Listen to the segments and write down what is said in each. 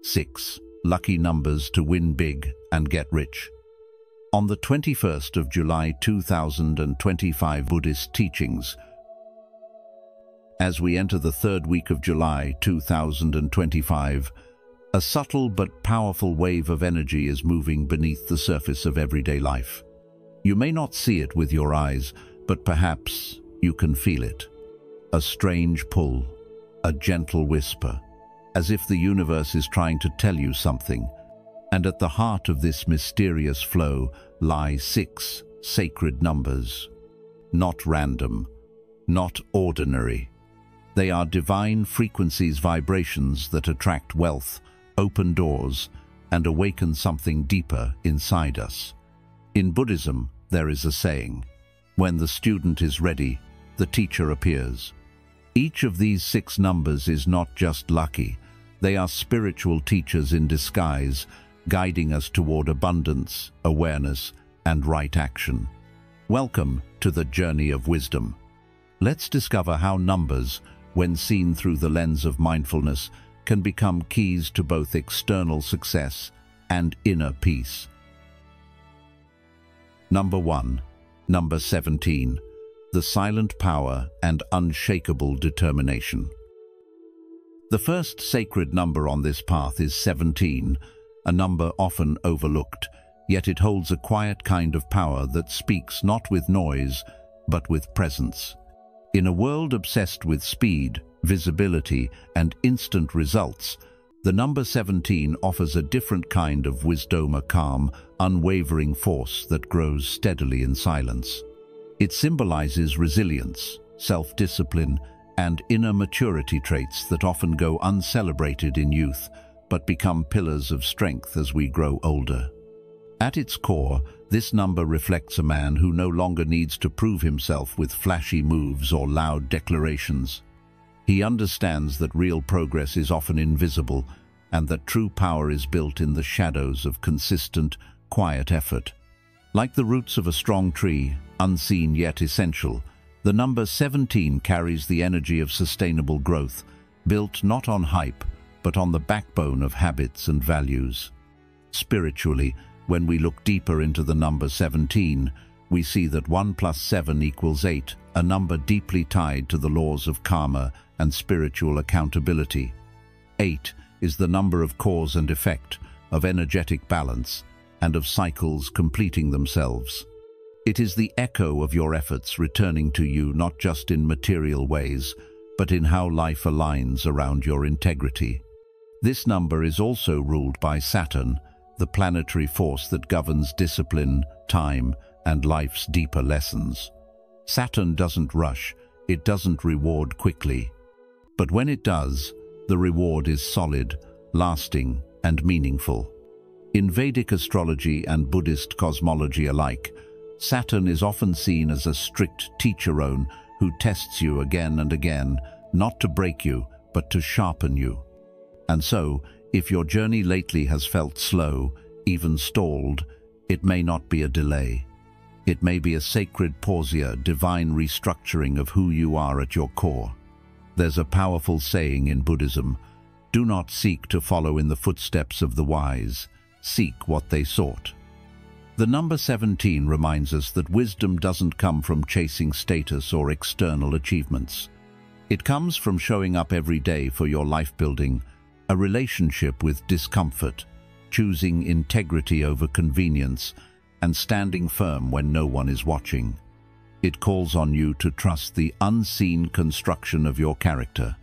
6. Lucky numbers to win big and get rich. On the 21st of July 2025 Buddhist teachings. As we enter the third week of July 2025, a subtle but powerful wave of energy is moving beneath the surface of everyday life. You may not see it with your eyes, but perhaps you can feel it. A strange pull, a gentle whisper, as if the universe is trying to tell you something. And at the heart of this mysterious flow lie 6 sacred numbers. Not random, not ordinary. They are divine frequencies, vibrations that attract wealth, open doors, and awaken something deeper inside us. In Buddhism, there is a saying, when the student is ready, the teacher appears. Each of these 6 numbers is not just lucky, they are spiritual teachers in disguise, guiding us toward abundance, awareness, and right action. Welcome to the journey of wisdom. Let's discover how numbers, when seen through the lens of mindfulness, can become keys to both external success and inner peace. Number 1. Number 17. The silent power and unshakable determination. The first sacred number on this path is 17, a number often overlooked, yet it holds a quiet kind of power that speaks not with noise, but with presence. In a world obsessed with speed, visibility, and instant results, the number 17 offers a different kind of wisdom, a calm, unwavering force that grows steadily in silence. It symbolizes resilience, self-discipline, and inner maturity, traits that often go uncelebrated in youth, but become pillars of strength as we grow older. At its core, this number reflects a man who no longer needs to prove himself with flashy moves or loud declarations. He understands that real progress is often invisible, and that true power is built in the shadows of consistent, quiet effort. Like the roots of a strong tree, unseen yet essential, the number 17 carries the energy of sustainable growth, built not on hype, but on the backbone of habits and values. Spiritually, when we look deeper into the number 17, we see that 1 plus 7 equals 8, a number deeply tied to the laws of karma and spiritual accountability. 8 is the number of cause and effect, of energetic balance, and of cycles completing themselves. It is the echo of your efforts returning to you not just in material ways, but in how life aligns around your integrity. This number is also ruled by Saturn, the planetary force that governs discipline, time, and life's deeper lessons. Saturn doesn't rush, it doesn't reward quickly. But when it does, the reward is solid, lasting, and meaningful. In Vedic astrology and Buddhist cosmology alike, Saturn is often seen as a strict teacher who tests you again and again, not to break you, but to sharpen you. And so, if your journey lately has felt slow, even stalled, it may not be a delay. It may be a sacred pause, a divine restructuring of who you are at your core. There's a powerful saying in Buddhism, "Do not seek to follow in the footsteps of the wise, seek what they sought." The number 17 reminds us that wisdom doesn't come from chasing status or external achievements. It comes from showing up every day for your life, building a relationship with discomfort, choosing integrity over convenience, and standing firm when no one is watching. It calls on you to trust the unseen construction of your character.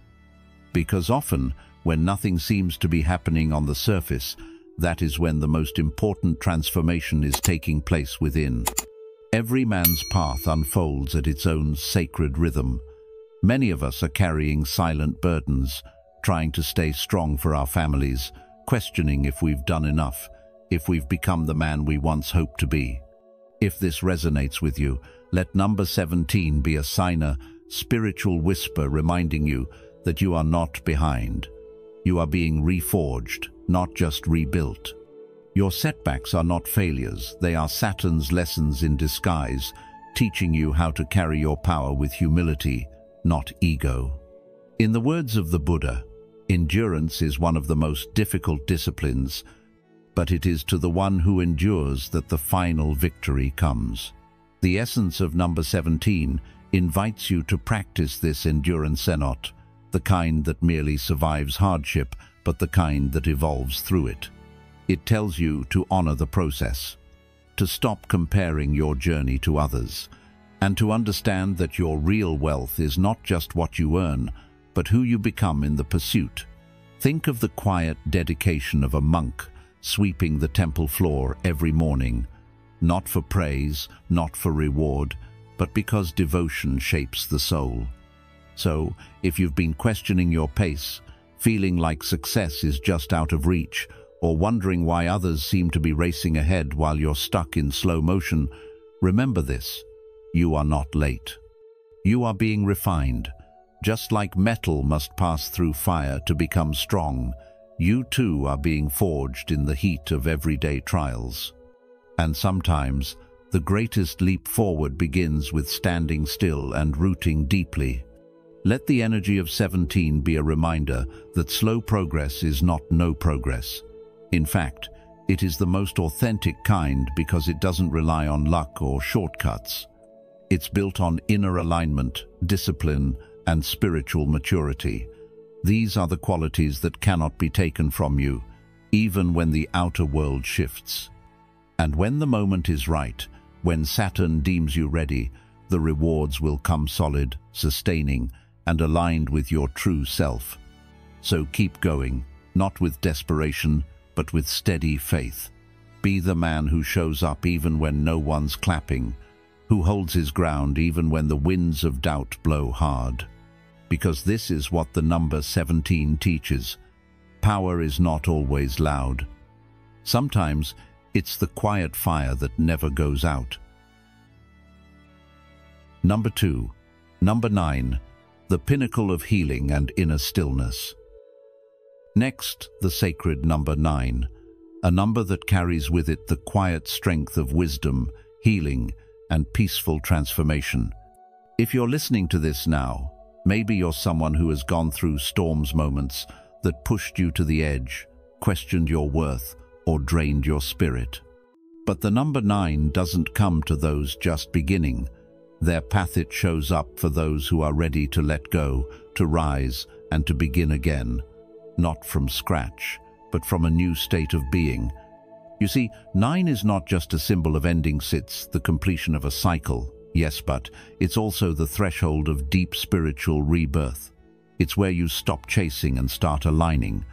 Because often, when nothing seems to be happening on the surface, that is when the most important transformation is taking place within. Every man's path unfolds at its own sacred rhythm. Many of us are carrying silent burdens, trying to stay strong for our families, questioning if we've done enough, if we've become the man we once hoped to be. If this resonates with you, let number 17 be a spiritual whisper reminding you that you are not behind. You are being reforged, not just rebuilt. Your setbacks are not failures, they are Saturn's lessons in disguise, teaching you how to carry your power with humility, not ego. In the words of the Buddha, Endurance is one of the most difficult disciplines, but it is to the one who endures that the final victory comes. The essence of number 17 invites you to practice this endurance, not the kind that merely survives hardship, but the kind that evolves through it. It tells you to honor the process, to stop comparing your journey to others, and to understand that your real wealth is not just what you earn, but who you become in the pursuit. Think of the quiet dedication of a monk sweeping the temple floor every morning, not for praise, not for reward, but because devotion shapes the soul. So, if you've been questioning your pace, feeling like success is just out of reach, or wondering why others seem to be racing ahead while you're stuck in slow motion, remember this: you are not late. You are being refined. Just like metal must pass through fire to become strong, you too are being forged in the heat of everyday trials. And sometimes, the greatest leap forward begins with standing still and rooting deeply. Let the energy of 17 be a reminder that slow progress is not no progress. In fact, it is the most authentic kind because it doesn't rely on luck or shortcuts. It's built on inner alignment, discipline, and spiritual maturity. These are the qualities that cannot be taken from you, even when the outer world shifts. And when the moment is right, when Saturn deems you ready, the rewards will come solid, sustaining, and aligned with your true self. So keep going, not with desperation, but with steady faith. Be the man who shows up even when no one's clapping, who holds his ground even when the winds of doubt blow hard. Because this is what the number 17 teaches. Power is not always loud. Sometimes it's the quiet fire that never goes out. Number 2. Number 9. The pinnacle of healing and inner stillness. Next, the sacred number 9, a number that carries with it the quiet strength of wisdom, healing, and peaceful transformation. If you're listening to this now, maybe you're someone who has gone through storms moments that pushed you to the edge, questioned your worth, or drained your spirit. But the number 9 doesn't come to those just beginning. Their path, it shows up for those who are ready to let go, to rise, and to begin again. Not from scratch, but from a new state of being. You see, 9 is not just a symbol of endings, it's the completion of a cycle. Yes, but it's also the threshold of deep spiritual rebirth. It's where you stop chasing and start aligning.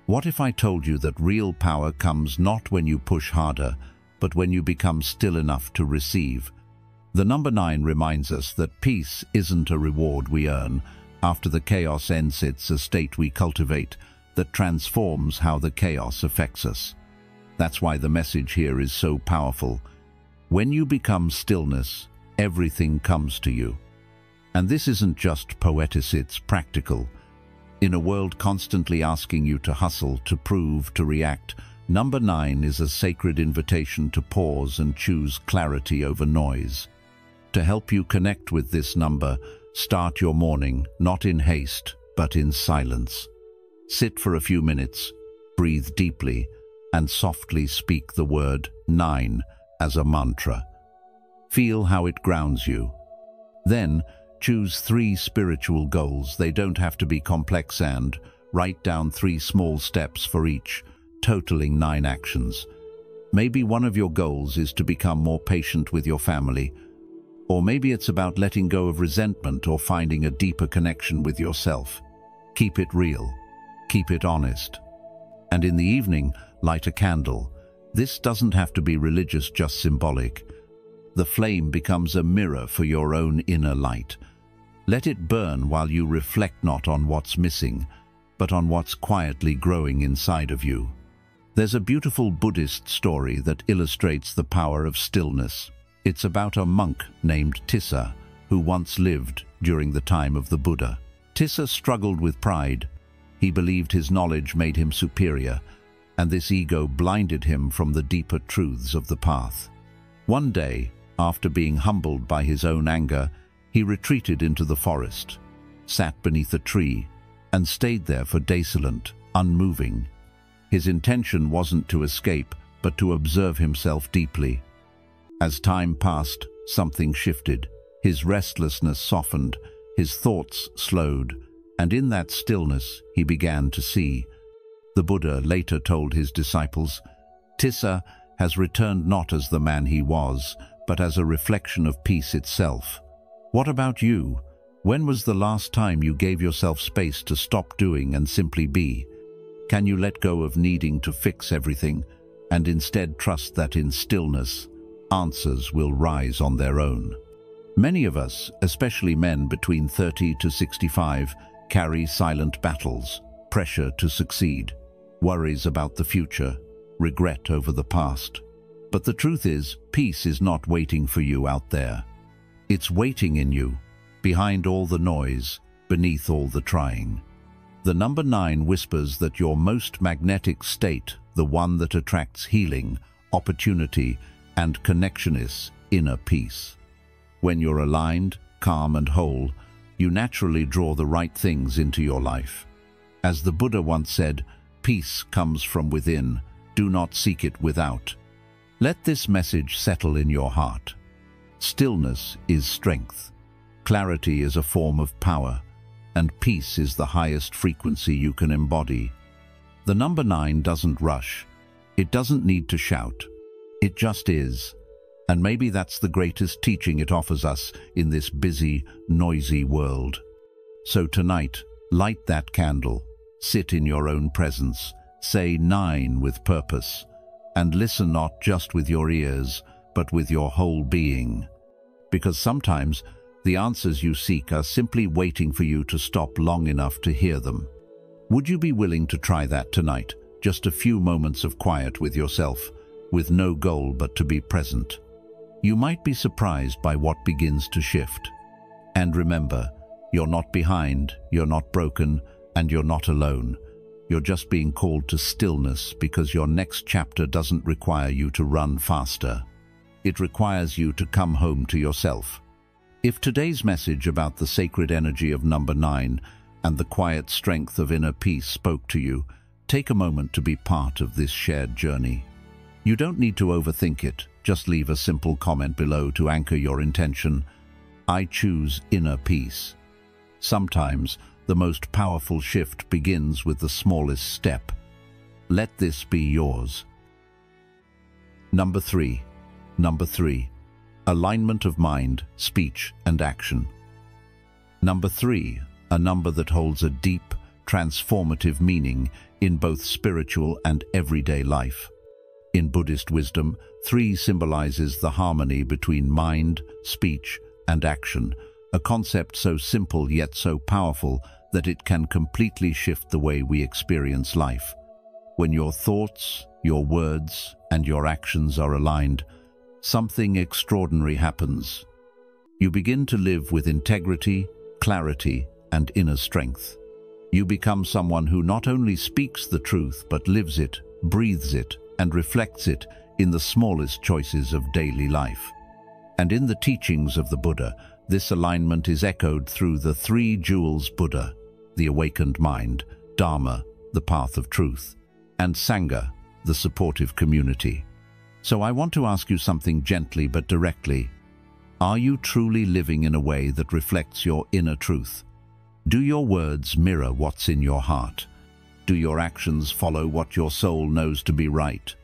What if I told you that real power comes not when you push harder, but when you become still enough to receive? The number 9 reminds us that peace isn't a reward we earn. After the chaos ends, it's a state we cultivate that transforms how the chaos affects us. That's why the message here is so powerful. When you become stillness, everything comes to you. And this isn't just poetic, it's practical. In a world constantly asking you to hustle, to prove, to react, number 9 is a sacred invitation to pause and choose clarity over noise. To help you connect with this number, start your morning not in haste, but in silence. Sit for a few minutes, breathe deeply, and softly speak the word 9 as a mantra. Feel how it grounds you. Then, choose 3 spiritual goals. They don't have to be complex, and write down 3 small steps for each, totaling 9 actions. Maybe one of your goals is to become more patient with your family, or maybe it's about letting go of resentment or finding a deeper connection with yourself. Keep it real. Keep it honest. And in the evening, light a candle. This doesn't have to be religious, just symbolic. The flame becomes a mirror for your own inner light. Let it burn while you reflect not on what's missing, but on what's quietly growing inside of you. There's a beautiful Buddhist story that illustrates the power of stillness. It's about a monk named Tissa, who once lived during the time of the Buddha. Tissa struggled with pride. He believed his knowledge made him superior, and this ego blinded him from the deeper truths of the path. One day, after being humbled by his own anger, he retreated into the forest, sat beneath a tree, and stayed there for desolate, unmoving. His intention wasn't to escape, but to observe himself deeply. As time passed, something shifted. His restlessness softened, his thoughts slowed, and in that stillness he began to see. The Buddha later told his disciples, "Tissa has returned not as the man he was, but as a reflection of peace itself." What about you? When was the last time you gave yourself space to stop doing and simply be? Can you let go of needing to fix everything and instead trust that in stillness, answers will rise on their own? Many of us, especially men between 30 to 65, carry silent battles, pressure to succeed, worries about the future, regret over the past. But the truth is, peace is not waiting for you out there. It's waiting in you, behind all the noise, beneath all the trying. The number 9 whispers that your most magnetic state, the one that attracts healing, opportunity, and connection, is inner peace. When you're aligned, calm, and whole, you naturally draw the right things into your life. As the Buddha once said, "Peace comes from within, do not seek it without." Let this message settle in your heart. Stillness is strength. Clarity is a form of power, and peace is the highest frequency you can embody. The number 9 doesn't rush. It doesn't need to shout. It just is. And maybe that's the greatest teaching it offers us in this busy, noisy world. So tonight, light that candle, sit in your own presence, say 9 with purpose, and listen not just with your ears, but with your whole being. Because sometimes the answers you seek are simply waiting for you to stop long enough to hear them. Would you be willing to try that tonight? Just a few moments of quiet with yourself, with no goal but to be present. You might be surprised by what begins to shift. And remember, you're not behind, you're not broken, and you're not alone. You're just being called to stillness because your next chapter doesn't require you to run faster. It requires you to come home to yourself. If today's message about the sacred energy of number 9 and the quiet strength of inner peace spoke to you, take a moment to be part of this shared journey. You don't need to overthink it. Just leave a simple comment below to anchor your intention. I choose inner peace. Sometimes the most powerful shift begins with the smallest step. Let this be yours. Number 3. Number 3. Alignment of mind, speech, and action. Number 3, a number that holds a deep, transformative meaning in both spiritual and everyday life. In Buddhist wisdom, 3 symbolizes the harmony between mind, speech, and action, a concept so simple yet so powerful that it can completely shift the way we experience life. When your thoughts, your words, and your actions are aligned, something extraordinary happens. You begin to live with integrity, clarity, and inner strength. You become someone who not only speaks the truth but lives it, breathes it, and reflects it in the smallest choices of daily life. And in the teachings of the Buddha, this alignment is echoed through the 3 jewels Buddha, the awakened mind, Dharma, the path of truth, and Sangha, the supportive community. So I want to ask you something gently but directly. Are you truly living in a way that reflects your inner truth? Do your words mirror what's in your heart? Do your actions follow what your soul knows to be right?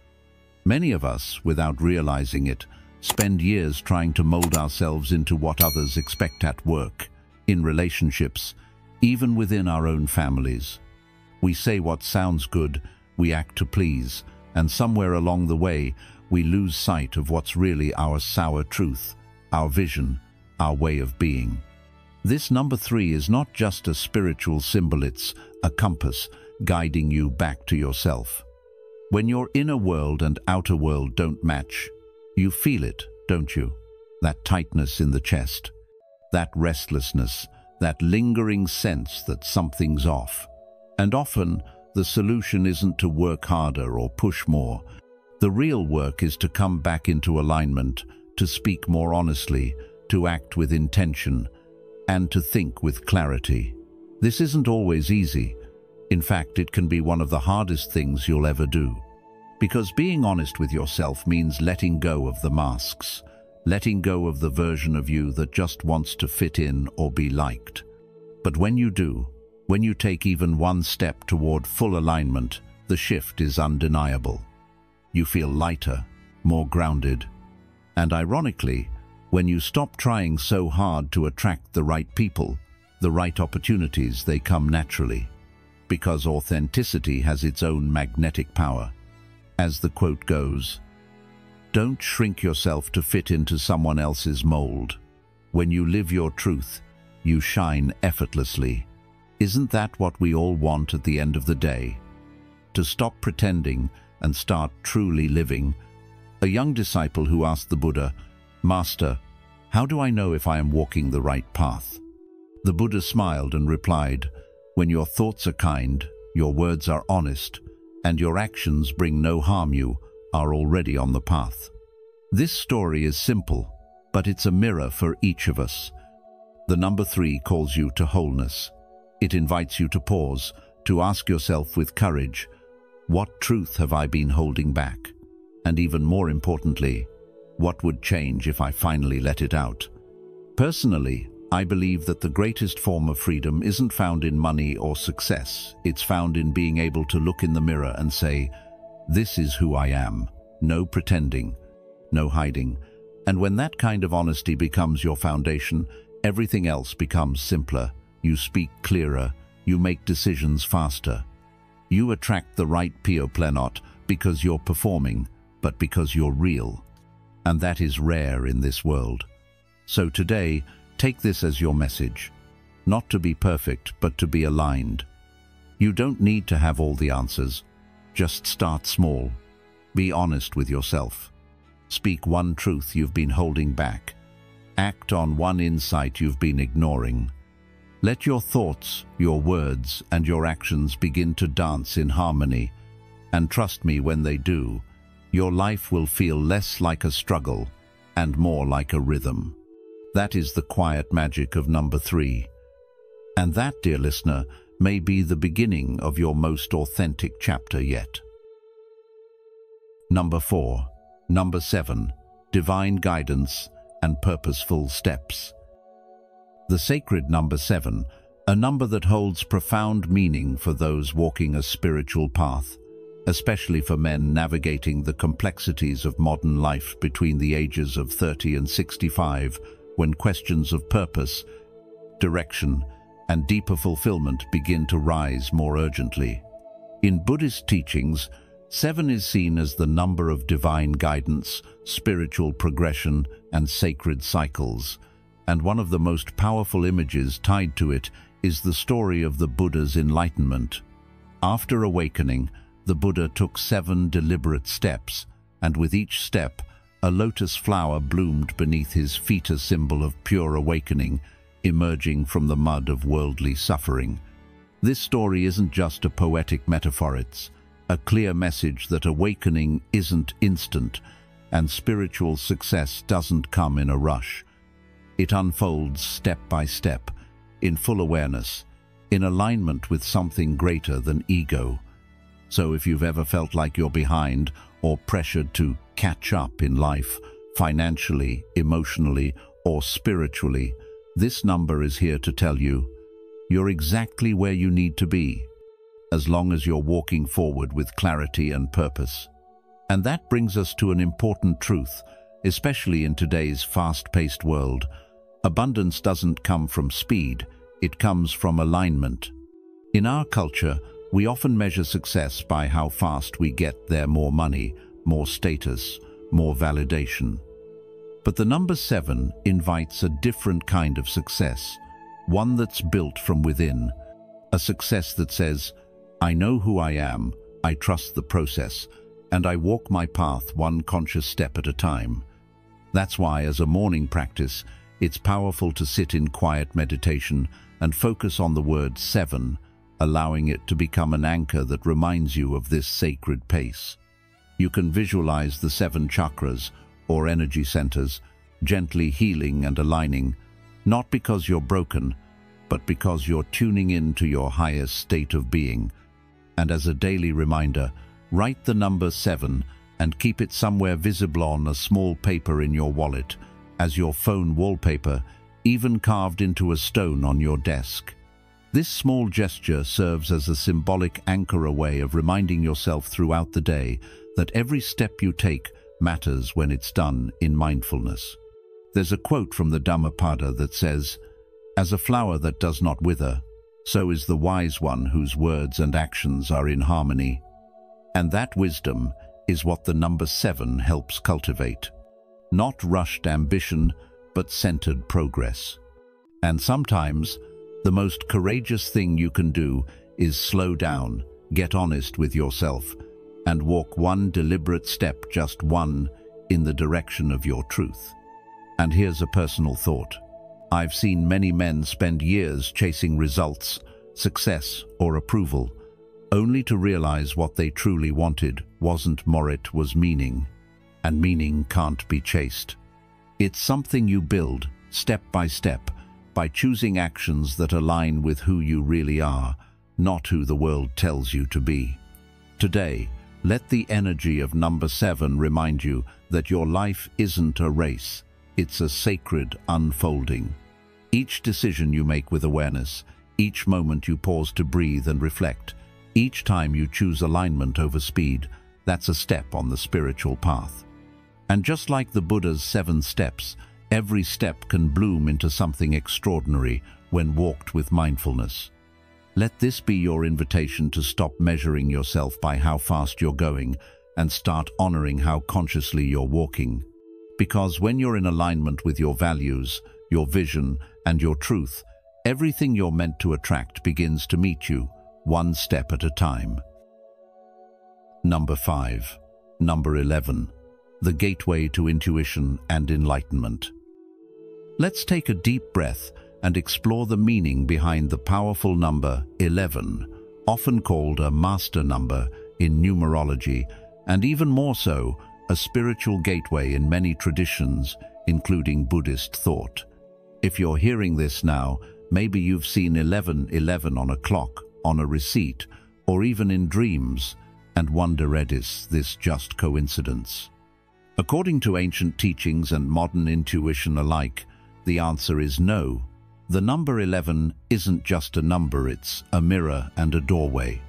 Many of us, without realizing it, spend years trying to mold ourselves into what others expect at work, in relationships, even within our own families. We say what sounds good, we act to please, and somewhere along the way, we lose sight of what's really our sour truth, our vision, our way of being. This number 3 is not just a spiritual symbol, it's a compass guiding you back to yourself. When your inner world and outer world don't match, you feel it, don't you? That tightness in the chest, that restlessness, that lingering sense that something's off. And often, the solution isn't to work harder or push more. The real work is to come back into alignment, to speak more honestly, to act with intention, and to think with clarity. This isn't always easy. In fact, it can be one of the hardest things you'll ever do. Because being honest with yourself means letting go of the masks, letting go of the version of you that just wants to fit in or be liked. But when you do, when you take even one step toward full alignment, the shift is undeniable. You feel lighter, more grounded. And ironically, when you stop trying so hard to attract the right people, the right opportunities, they come naturally. Because authenticity has its own magnetic power. As the quote goes, "Don't shrink yourself to fit into someone else's mold. When you live your truth, you shine effortlessly." Isn't that what we all want at the end of the day? To stop pretending and start truly living. A young disciple who asked the Buddha, "Master, how do I know if I am walking the right path?" The Buddha smiled and replied, "When your thoughts are kind, your words are honest, and your actions bring no harm, you are already on the path." This story is simple, but it's a mirror for each of us. The number 3 calls you to wholeness. It invites you to pause, to ask yourself with courage, what truth have I been holding back? And even more importantly, what would change if I finally let it out? Personally, I believe that the greatest form of freedom isn't found in money or success. It's found in being able to look in the mirror and say, "This is who I am." No pretending, no hiding. And when that kind of honesty becomes your foundation, everything else becomes simpler. You speak clearer, you make decisions faster. You attract the right people not because you're performing, but because you're real. And that is rare in this world. So today, take this as your message. Not to be perfect, but to be aligned. You don't need to have all the answers. Just start small. Be honest with yourself. Speak one truth you've been holding back. Act on one insight you've been ignoring. Let your thoughts, your words, and your actions begin to dance in harmony. And trust me, when they do, your life will feel less like a struggle and more like a rhythm. That is the quiet magic of number 3. And that, dear listener, may be the beginning of your most authentic chapter yet. Number 4. Number 7. Divine guidance and purposeful steps. The sacred number 7, a number that holds profound meaning for those walking a spiritual path, especially for men navigating the complexities of modern life between the ages of 30 and 65, when questions of purpose, direction, and deeper fulfillment begin to rise more urgently. In Buddhist teachings, 7 is seen as the number of divine guidance, spiritual progression, and sacred cycles. And one of the most powerful images tied to it is the story of the Buddha's enlightenment. After awakening, the Buddha took 7 deliberate steps, and with each step, a lotus flower bloomed beneath his feet, a symbol of pure awakening, emerging from the mud of worldly suffering. This story isn't just a poetic metaphor, it's a clear message that awakening isn't instant, and spiritual success doesn't come in a rush. It unfolds step by step, in full awareness, in alignment with something greater than ego. So if you've ever felt like you're behind or pressured to catch up in life, financially, emotionally, or spiritually, this number is here to tell you, you're exactly where you need to be, as long as you're walking forward with clarity and purpose. And that brings us to an important truth, especially in today's fast-paced world. Abundance doesn't come from speed, it comes from alignment. In our culture, we often measure success by how fast we get there: more money, more status, more validation. But the number 7 invites a different kind of success, one that's built from within, a success that says, "I know who I am, I trust the process, and I walk my path one conscious step at a time." That's why, as a morning practice, it's powerful to sit in quiet meditation and focus on the word 7, allowing it to become an anchor that reminds you of this sacred pace. You can visualize the 7 chakras, or energy centers, gently healing and aligning, not because you're broken, but because you're tuning in to your highest state of being. And as a daily reminder, write the number 7 and keep it somewhere visible on a small paper in your wallet, as your phone wallpaper, even carved into a stone on your desk. This small gesture serves as a symbolic anchor, a way of reminding yourself throughout the day that every step you take matters when it's done in mindfulness. There's a quote from the Dhammapada that says, "As a flower that does not wither, so is the wise one whose words and actions are in harmony." And that wisdom is what the number 7 helps cultivate. Not rushed ambition, but centered progress. And sometimes, the most courageous thing you can do is slow down, get honest with yourself, and walk one deliberate step, just one, in the direction of your truth. And here's a personal thought. I've seen many men spend years chasing results, success, or approval, only to realize what they truly wanted wasn't more, it was meaning. And meaning can't be chased. It's something you build, step by step, by choosing actions that align with who you really are, not who the world tells you to be. Today, let the energy of number 7 remind you that your life isn't a race, it's a sacred unfolding. Each decision you make with awareness, each moment you pause to breathe and reflect, each time you choose alignment over speed, that's a step on the spiritual path. And just like the Buddha's 7 steps, every step can bloom into something extraordinary when walked with mindfulness. Let this be your invitation to stop measuring yourself by how fast you're going and start honoring how consciously you're walking. Because when you're in alignment with your values, your vision, and your truth, everything you're meant to attract begins to meet you, one step at a time. Number 5. Number 11. The gateway to intuition and enlightenment. Let's take a deep breath and explore the meaning behind the powerful number 11, often called a master number in numerology, and even more so, a spiritual gateway in many traditions, including Buddhist thought. If you're hearing this now, maybe you've seen 1111 on a clock, on a receipt, or even in dreams, and wonder, is this just coincidence? According to ancient teachings and modern intuition alike, the answer is no. The number 11 isn't just a number, it's a mirror and a doorway.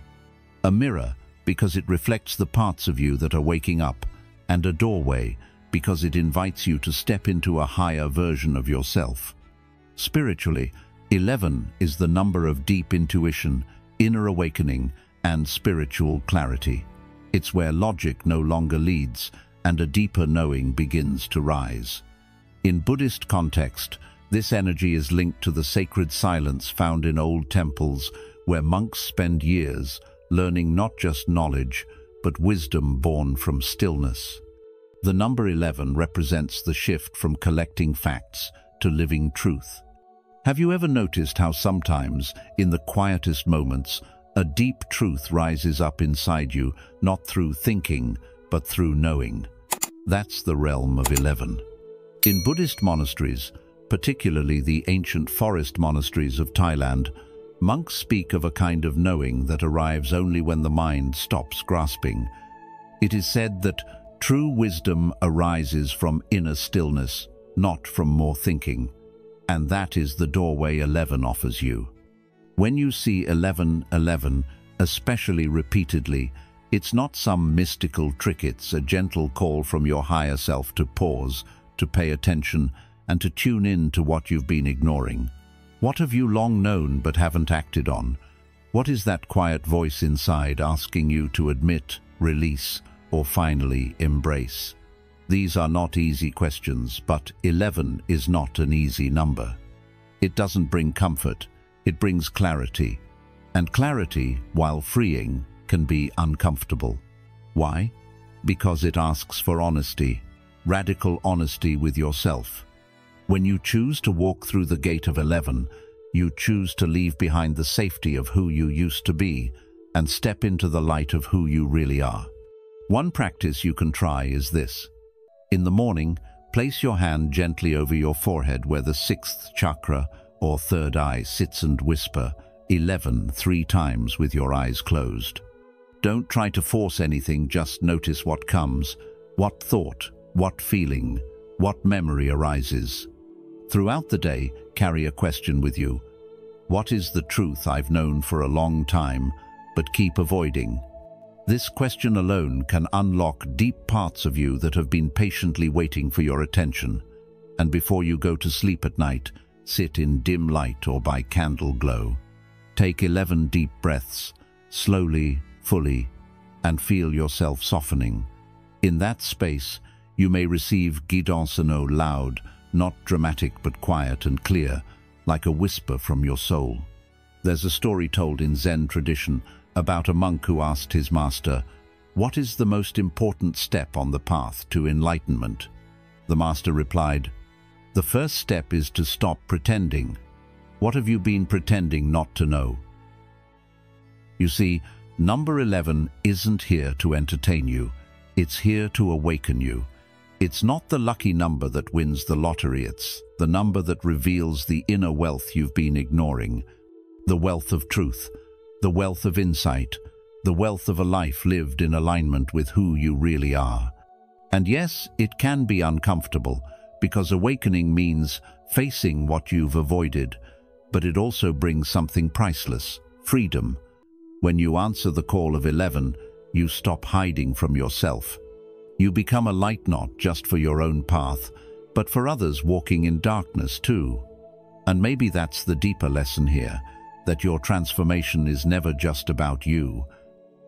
A mirror because it reflects the parts of you that are waking up, and a doorway because it invites you to step into a higher version of yourself. Spiritually, 11 is the number of deep intuition, inner awakening, and spiritual clarity. It's where logic no longer leads, and a deeper knowing begins to rise. In Buddhist context, this energy is linked to the sacred silence found in old temples, where monks spend years learning not just knowledge, but wisdom born from stillness. The number 11 represents the shift from collecting facts to living truth. Have you ever noticed how sometimes, in the quietest moments, a deep truth rises up inside you, not through thinking, but through knowing? That's the realm of 11. In Buddhist monasteries, particularly the ancient forest monasteries of Thailand, monks speak of a kind of knowing that arrives only when the mind stops grasping. It is said that true wisdom arises from inner stillness, not from more thinking. And that is the doorway 11 offers you. When you see 1111, especially repeatedly, it's not some mystical trick, it's a gentle call from your higher self to pause, to pay attention, and to tune in to what you've been ignoring. What have you long known but haven't acted on? What is that quiet voice inside asking you to admit, release, or finally embrace? These are not easy questions, but 11 is not an easy number. It doesn't bring comfort, it brings clarity. And clarity, while freeing, can be uncomfortable. Why? Because it asks for honesty, radical honesty with yourself. When you choose to walk through the gate of 11, you choose to leave behind the safety of who you used to be and step into the light of who you really are. One practice you can try is this. In the morning, place your hand gently over your forehead where the 6th chakra, or third eye sits and whisper 11 3 times with your eyes closed. Don't try to force anything, just notice what comes, what thought, what feeling, what memory arises. Throughout the day, carry a question with you. What is the truth I've known for a long time, but keep avoiding? This question alone can unlock deep parts of you that have been patiently waiting for your attention. And before you go to sleep at night, sit in dim light or by candle glow. Take 11 deep breaths, slowly, fully, and feel yourself softening. In that space, you may receive guidance loud, not dramatic but quiet and clear, like a whisper from your soul. There's a story told in Zen tradition about a monk who asked his master, "What is the most important step on the path to enlightenment?" The master replied, "The first step is to stop pretending. What have you been pretending not to know?" You see, number 11 isn't here to entertain you. It's here to awaken you. It's not the lucky number that wins the lottery, it's the number that reveals the inner wealth you've been ignoring. The wealth of truth, the wealth of insight, the wealth of a life lived in alignment with who you really are. And yes, it can be uncomfortable, because awakening means facing what you've avoided, but it also brings something priceless, freedom. When you answer the call of 11, you stop hiding from yourself. You become a light not just for your own path, but for others walking in darkness too. And maybe that's the deeper lesson here, that your transformation is never just about you.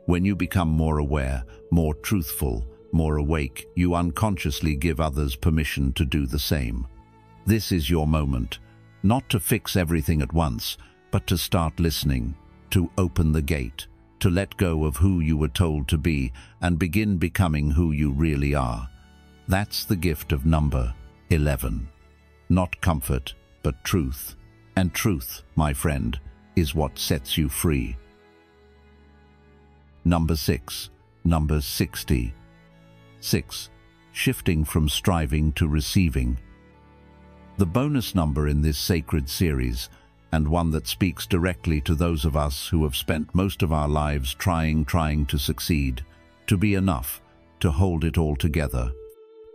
When you become more aware, more truthful, more awake, you unconsciously give others permission to do the same. This is your moment, not to fix everything at once, but to start listening, to open the gate, to let go of who you were told to be and begin becoming who you really are. That's the gift of number 11. Not comfort, but truth. And truth, my friend, is what sets you free. Number 6. Number 60. 6. Shifting from striving to receiving. The bonus number in this sacred series, and one that speaks directly to those of us who have spent most of our lives trying to succeed, to be enough, to hold it all together.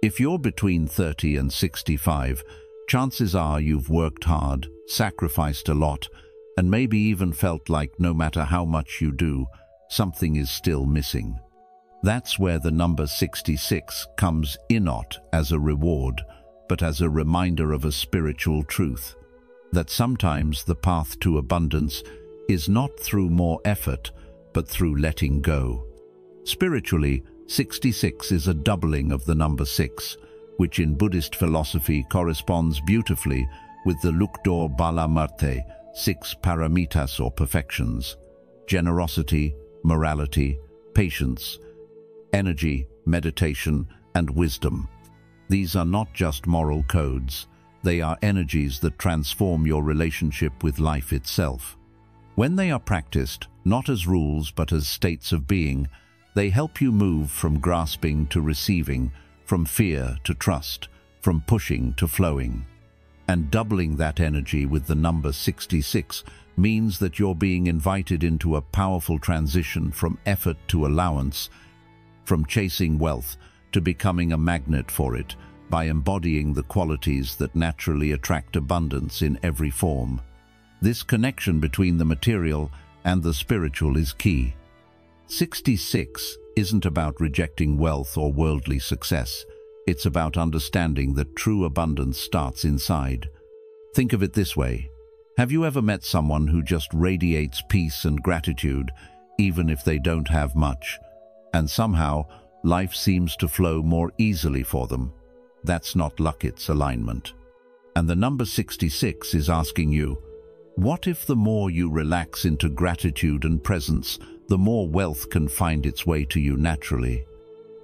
If you're between 30 and 65, chances are you've worked hard, sacrificed a lot, and maybe even felt like no matter how much you do, something is still missing. That's where the number 66 comes in, not as a reward, but as a reminder of a spiritual truth, that sometimes the path to abundance is not through more effort, but through letting go. Spiritually, 66 is a doubling of the number 6, which in Buddhist philosophy corresponds beautifully with the Lukdor Bala Marte, 6 paramitas or perfections: generosity, morality, patience, energy, meditation, and wisdom. These are not just moral codes. They are energies that transform your relationship with life itself. When they are practiced, not as rules but as states of being, they help you move from grasping to receiving, from fear to trust, from pushing to flowing. And doubling that energy with the number 66 means that you're being invited into a powerful transition from effort to allowance, from chasing wealth to becoming a magnet for it, by embodying the qualities that naturally attract abundance in every form. This connection between the material and the spiritual is key. 66 isn't about rejecting wealth or worldly success. It's about understanding that true abundance starts inside. Think of it this way. Have you ever met someone who just radiates peace and gratitude, even if they don't have much, and somehow life seems to flow more easily for them? That's not luck, it's alignment. And the number 66 is asking you, what if the more you relax into gratitude and presence, the more wealth can find its way to you naturally?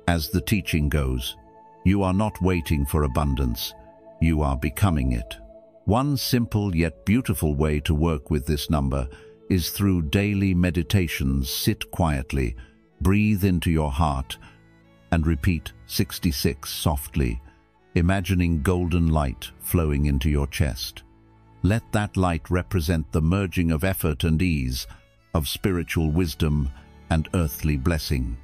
As the teaching goes, you are not waiting for abundance, you are becoming it. One simple yet beautiful way to work with this number is through daily meditations. Sit quietly, breathe into your heart, and repeat 66 softly, imagining golden light flowing into your chest. Let that light represent the merging of effort and ease, of spiritual wisdom and earthly blessing.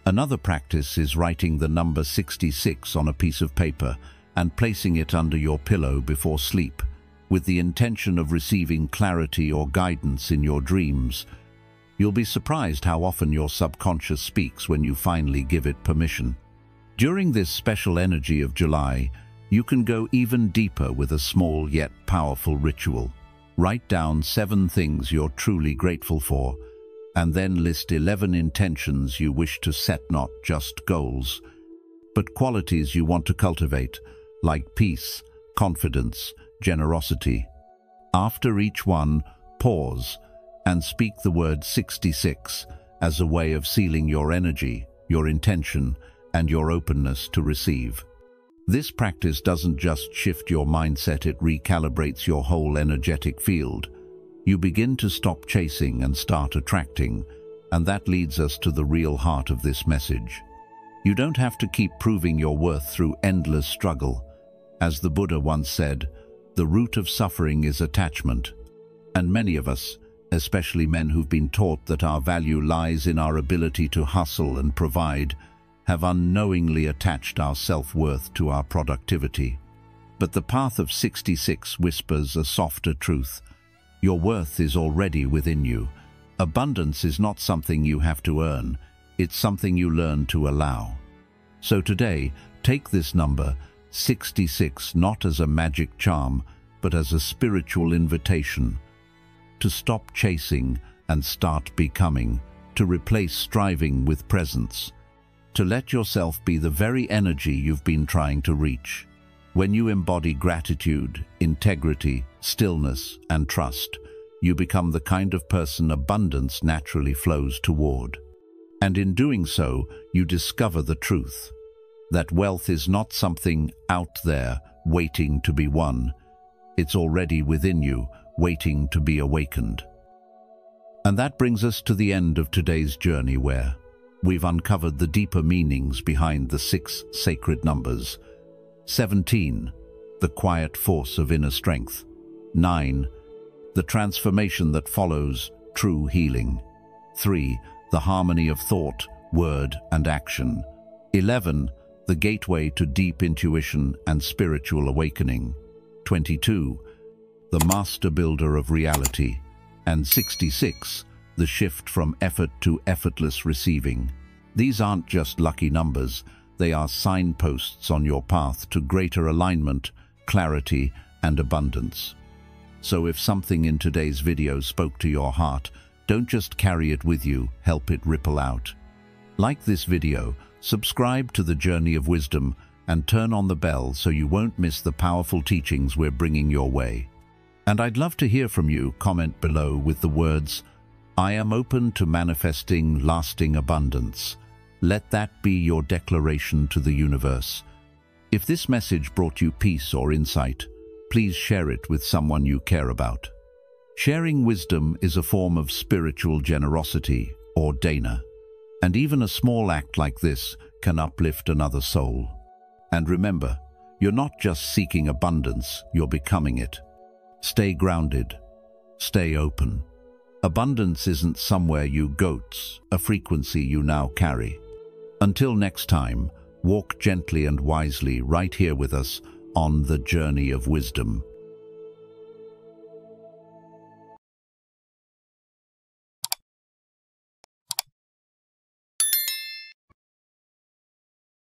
Another practice is writing the number 66 on a piece of paper and placing it under your pillow before sleep, with the intention of receiving clarity or guidance in your dreams. You'll be surprised how often your subconscious speaks when you finally give it permission. During this special energy of July, you can go even deeper with a small yet powerful ritual. Write down 7 things you're truly grateful for, and then list 11 intentions you wish to set, not just goals, but qualities you want to cultivate, like peace, confidence, generosity. After each one, pause and speak the word 66 as a way of sealing your energy, your intention, and your openness to receive. This practice doesn't just shift your mindset, it recalibrates your whole energetic field. You begin to stop chasing and start attracting, and that leads us to the real heart of this message. You don't have to keep proving your worth through endless struggle. As the Buddha once said, the root of suffering is attachment. And many of us, especially men who've been taught that our value lies in our ability to hustle and provide, have unknowingly attached our self-worth to our productivity. But the path of 66 whispers a softer truth. Your worth is already within you. Abundance is not something you have to earn, it's something you learn to allow. So today, take this number, 66, not as a magic charm, but as a spiritual invitation to stop chasing and start becoming, to replace striving with presence, to let yourself be the very energy you've been trying to reach. When you embody gratitude, integrity, stillness, and trust, you become the kind of person abundance naturally flows toward. And in doing so, you discover the truth, that wealth is not something out there waiting to be won. It's already within you, waiting to be awakened. And that brings us to the end of today's journey, where we've uncovered the deeper meanings behind the 6 sacred numbers. 17, the quiet force of inner strength. 9, the transformation that follows true healing. 3, the harmony of thought, word, and action. 11, the gateway to deep intuition and spiritual awakening. 22, the master builder of reality. And 66, the shift from effort to effortless receiving. These aren't just lucky numbers, they are signposts on your path to greater alignment, clarity, and abundance. So if something in today's video spoke to your heart, don't just carry it with you, help it ripple out. Like this video, subscribe to the Journey of Wisdom, and turn on the bell so you won't miss the powerful teachings we're bringing your way. And I'd love to hear from you. Comment below with the words, "I am open to manifesting lasting abundance." Let that be your declaration to the universe. If this message brought you peace or insight, please share it with someone you care about. Sharing wisdom is a form of spiritual generosity, or dana, and even a small act like this can uplift another soul. And remember, you're not just seeking abundance, you're becoming it. Stay grounded. Stay open. Abundance isn't somewhere you go, it's a frequency you now carry. Until next time, walk gently and wisely right here with us on the Journey of Wisdom.